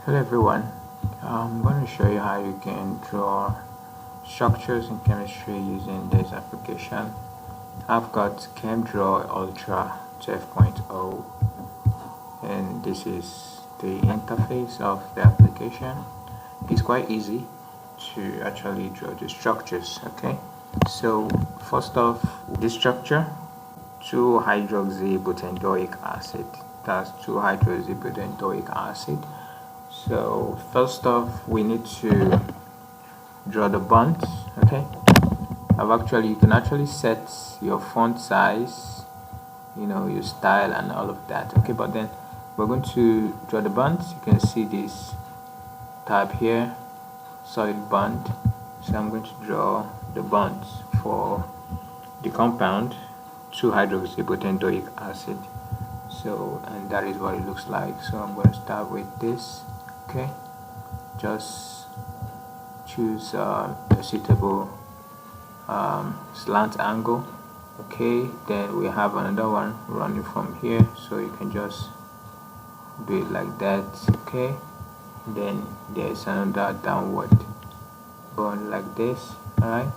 Hello everyone, I'm going to show you how you can draw structures in chemistry using this application. I've got Chem Ultra 12.0 and this is the interface of the application. It's quite easy to actually draw the structures. Okay, so first off, this structure, 2-hydroxybutanedic acid. That's 2-hydroxybutanedic acid. So first off, we need to draw the bonds. Okay, you can actually set your font size, your style and all of that. Okay, but then we're going to draw the bonds. You can see this tab here, solid bond. So I'm going to draw the bonds for the compound 2-hydroxybutanedic acid. So, and that is what it looks like. So I'm going to start with this. Okay, just choose a suitable slant angle. Okay, then we have another one running from here, so you can just do it like that. Okay, then there's another downward bone like this. All right,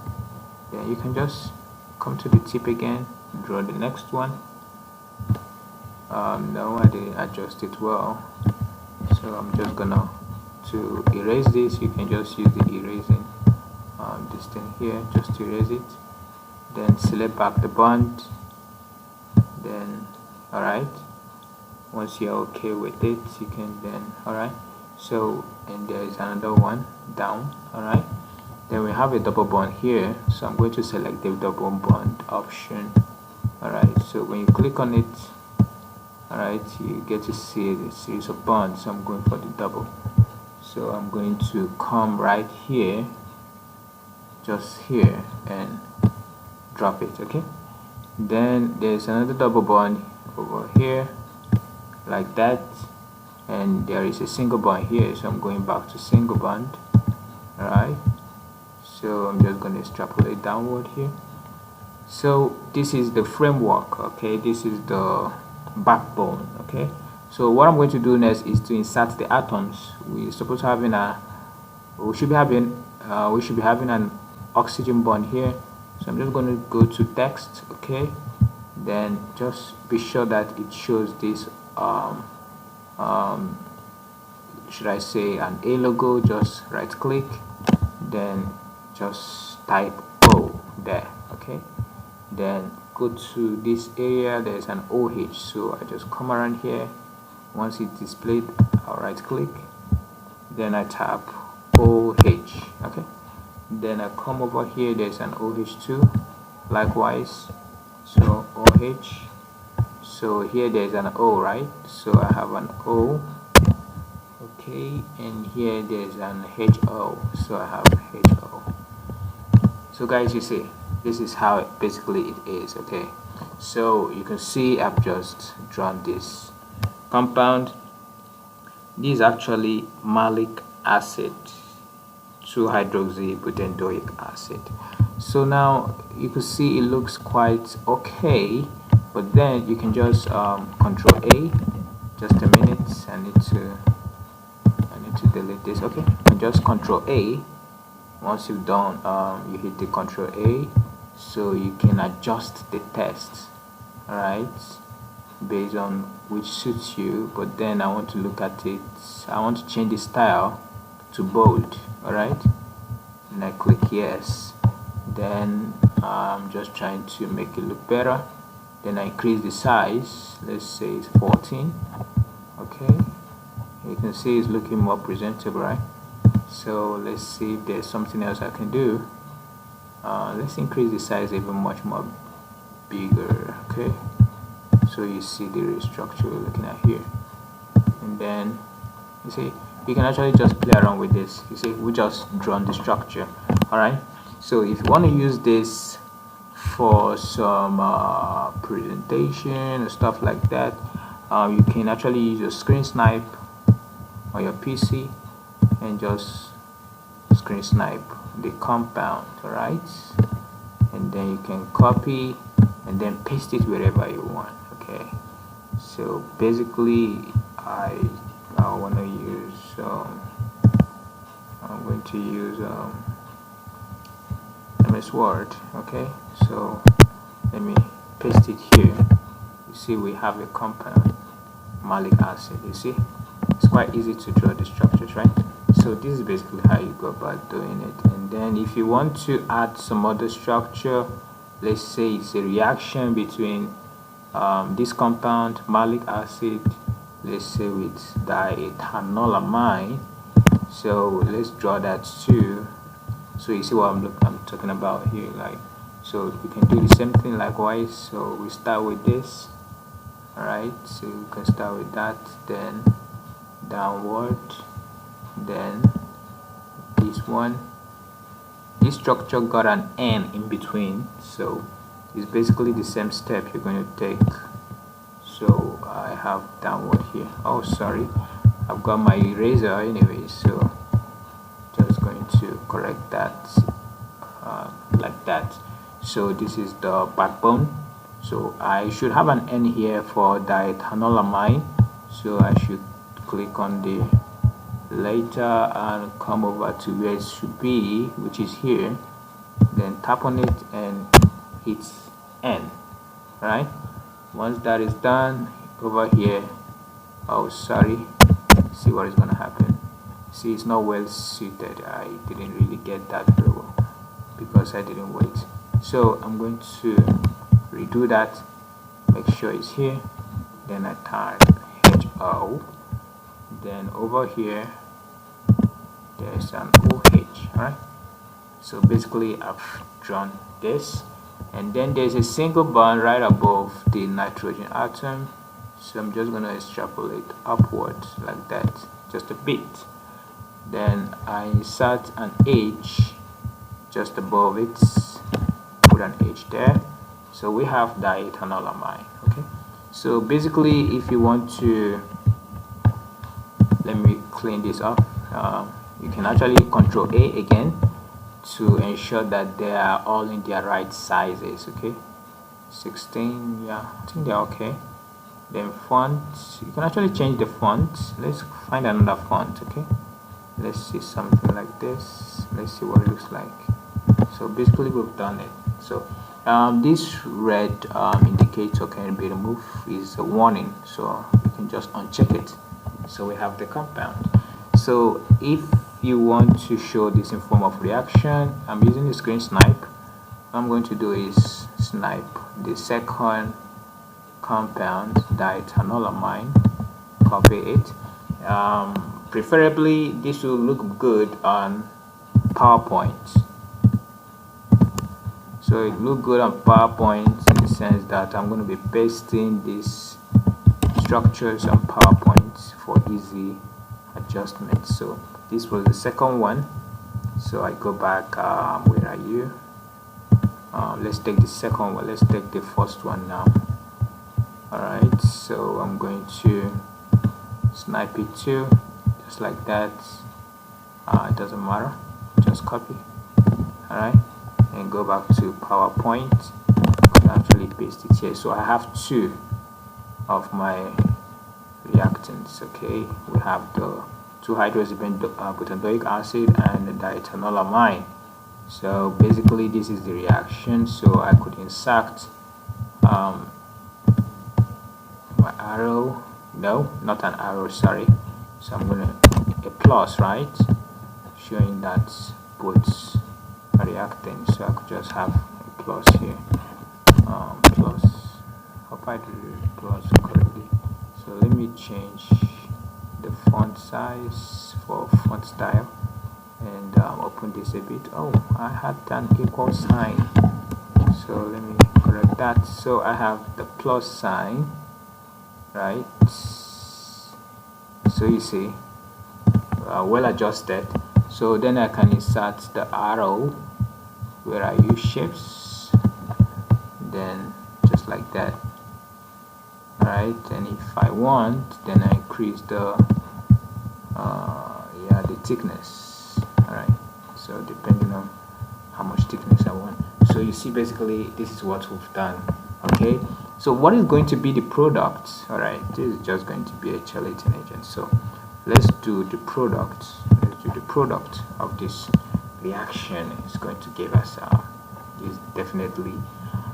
then you can just come to the tip again, draw the next one. No, I didn't adjust it well, so I'm just gonna to erase this. You can just use the erasing this thing here just to erase it, then select back the bond, then alright, once you're okay with it, you can then alright. So, and there is another one down. Alright, then we have a double bond here, so I'm going to select the double bond option. Alright, so when you click on it, alright, you get to see the series of bonds. So I'm going for the double, so I'm going to come right here, just here, and drop it. Okay, then there's another double bond over here like that, and there is a single bond here, so I'm going back to single bond. Alright, so I'm just going to extrapolate downward here. So this is the framework. Okay, this is the backbone. Okay, so what I'm going to do next is to insert the atoms. We should be having an oxygen bond here, so I'm just going to go to text. Okay, then just be sure that it shows this should I say an A logo. Just right click, then just type O there. Okay, then go to this area, there's an OH, so I just come around here. Once it's displayed, I'll right click, then I tap OH. Okay, then I come over here, there's an OH2 likewise, so OH. So here there's an O, right? So I have an O. Okay, and here there's an HO, so I have HO. So guys, you see, this is how basically it is. Okay, so you can see I've just drawn this compound. This is actually malic acid, 2-hydroxybutanedic acid. So now you can see it looks quite okay, but then you can just Control A. Just a minute, I need to delete this. Okay, and just Control A. Once you've done, you hit the Control A, so you can adjust the text, alright, based on which suits you. But then I want to look at it, I want to change the style to bold. Alright, and I click yes. Then I'm just trying to make it look better. Then I increase the size, let's say it's 14. Okay, you can see it's looking more presentable, right? So let's see if there's something else I can do. Let's increase the size even much more bigger. Okay, so you see the structure we're looking at here, and then you see you can actually just play around with this. You see, we just drawn the structure. All right, so if you want to use this for some presentation and stuff like that, you can actually use your screen snipe on your PC and just screen snipe the compound. Alright, and then you can copy and then paste it wherever you want. Okay, so basically I want to use So I'm going to use MS Word. Okay, so let me paste it here. You see we have a compound, malic acid. You see it's quite easy to draw the structures, right? So this is basically how you go about doing it. And then if you want to add some other structure, let's say it's a reaction between this compound, malic acid, let's say with diethanolamine. So let's draw that too. So you see what I'm talking about here, like, so we can do the same thing likewise. So we start with this, all right, so you can start with that, then downward, then this one. This structure got an N in between, so it's basically the same step you're going to take. So I have downward here. Oh, sorry, I've got my eraser anyway, so just going to correct that like that. So this is the backbone, so I should have an N here for diethanolamine, so I should click on the later and come over to where it should be, which is here, then tap on it and hit N. Right, once that is done, over here, oh sorry, see what is going to happen. See, it's not well suited. I didn't really get that very well because I didn't wait. So I'm going to redo that, make sure it's here, then I type HO, then over here there's an OH. Alright, so basically I've drawn this, and then there's a single bond right above the nitrogen atom, so I'm just going to extrapolate upwards like that, just a bit. Then I insert an H just above it, put an H there, so we have diethanolamine. Okay, so basically if you want to, let me clean this up, you can actually Control A again to ensure that they are all in their right sizes. Okay, 16, yeah, I think they're okay. Then font, you can actually change the font. Let's find another font. Okay, let's see something like this. Let's see what it looks like. So basically we've done it. So this red indicator can be removed, is a warning, so you can just uncheck it. So we have the compound. So if you want to show this in form of reaction, I'm using the screen snipe. What I'm going to do is snipe the second compound, diethanolamine, copy it. Preferably this will look good on PowerPoint. So it look good on PowerPoint in the sense that I'm going to be pasting these structures on PowerPoint for easy adjustment. So this was the second one, so I go back, where are you? Let's take the second one, let's take the first one now. Alright, so I'm going to snipe it too, just like that. It doesn't matter, just copy. Alright, and go back to PowerPoint. I can actually paste it here. So I have two of my reactants. Okay, we have the 2-hydroxybutanoic acid and the diethanolamine. So basically this is the reaction, so I could insert my arrow, no, not an arrow, sorry. So I'm gonna a plus, right, showing that both are reacting. So I could just have a plus here, plus, hope I did plus correctly. So let me change the font size for font style and open this a bit. Oh, I had an equal sign, so let me correct that. So I have the plus sign, right? So you see, well adjusted. So then I can insert the arrow where I use shapes, then just like that. Right, and if I want, then I increase the the thickness. All right, so depending on how much thickness I want. So you see, basically this is what we've done. Okay, so what is going to be the product? All right, this is just going to be a chelating agent. So let's do the product. Let's do the product of this reaction. It's going to give us is definitely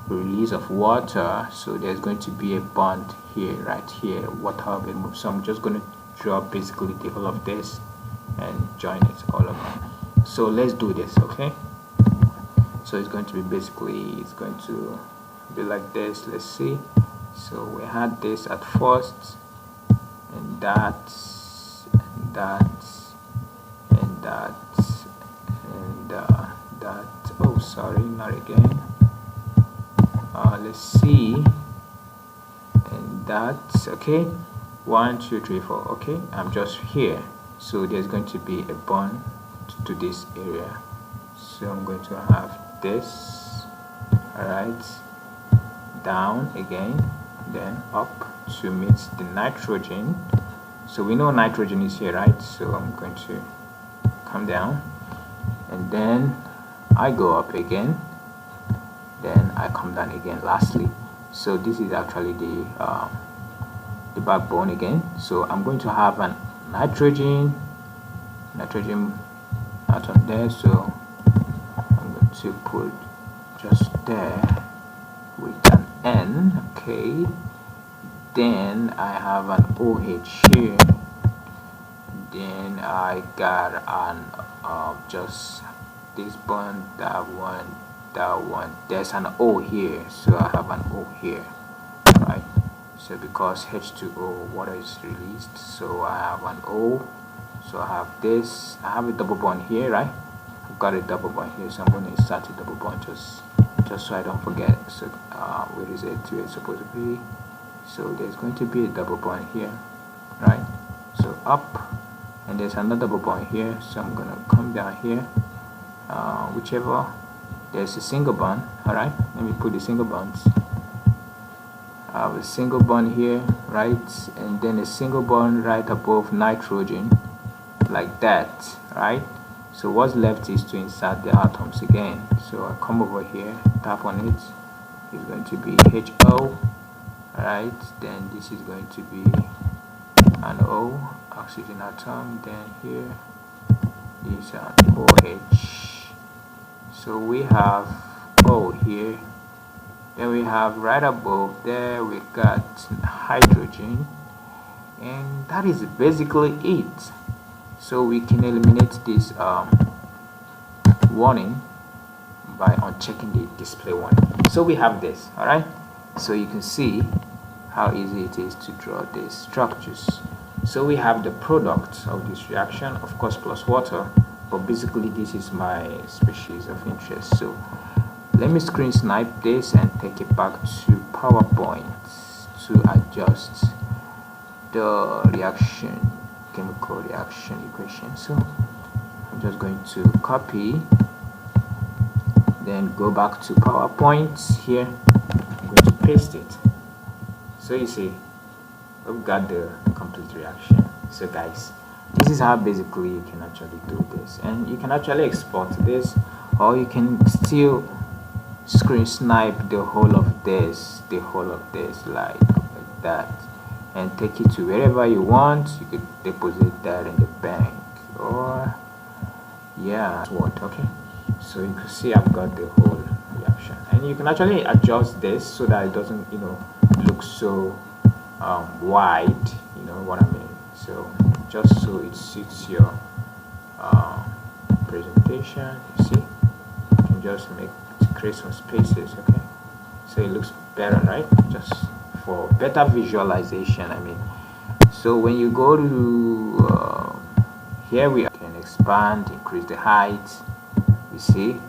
release of water, so there's going to be a bond here, right here, water will move. So I'm just going to draw basically the whole of this and join it all over. So let's do this. Okay, so it's going to be basically, it's going to be like this. Let's see. So we had this at first, and that, and that, and that, and that. Oh, sorry, not again. Let's see, and that's okay. 1 2 3 4. Okay, I'm just here, so there's going to be a bond to this area, so I'm going to have this, all right, down again, then up to meet the nitrogen. So we know nitrogen is here, right? So I'm going to come down, and then I go up again, then I come down again lastly. So this is actually the backbone again. So I'm going to have an nitrogen atom there, so I'm going to put just there with an N. Okay, then I have an OH here, then I got an just this bond, that one, there's an O here, so I have an O here, right? So because H2O, water is released, so I have an O, so I have this, I have a double bond here, right? I've got a double bond here, so I'm going to insert a double bond just so I don't forget. So where is it? Where it's supposed to be? So there's going to be a double bond here, right? So up, and there's another double bond here, so I'm gonna come down here, whichever. There's a single bond. All right, let me put the single bonds. I have a single bond here, right, and then a single bond right above nitrogen, like that, right? So what's left is to insert the atoms again. So I come over here, tap on it, it's going to be HO, right? Then this is going to be an O, oxygen atom, then here is an OH. So we have O here, then we have right above there we got hydrogen, and that is basically it. So we can eliminate this warning by unchecking the display warning. So we have this, all right? So you can see how easy it is to draw these structures. So we have the product of this reaction, of course, plus water, but basically this is my species of interest. So let me screen snipe this and take it back to PowerPoint to adjust the reaction, chemical reaction equation. So I'm just going to copy, then go back to PowerPoint here. I'm going to paste it. So you see, we've got the complete reaction. So guys, this is how basically you can actually do this, and you can actually export this, or you can still screen snipe the whole of this like that, and take it to wherever you want. You could deposit that in the bank, or yeah, what. Okay, so you can see I've got the whole reaction, and you can actually adjust this so that it doesn't, you know, look so wide, you know what I mean. So just so it suits your presentation, you see, you can just create some spaces. Okay, so it looks better, right? Just for better visualization, I mean. So when you go to here, we can expand, increase the height, you see.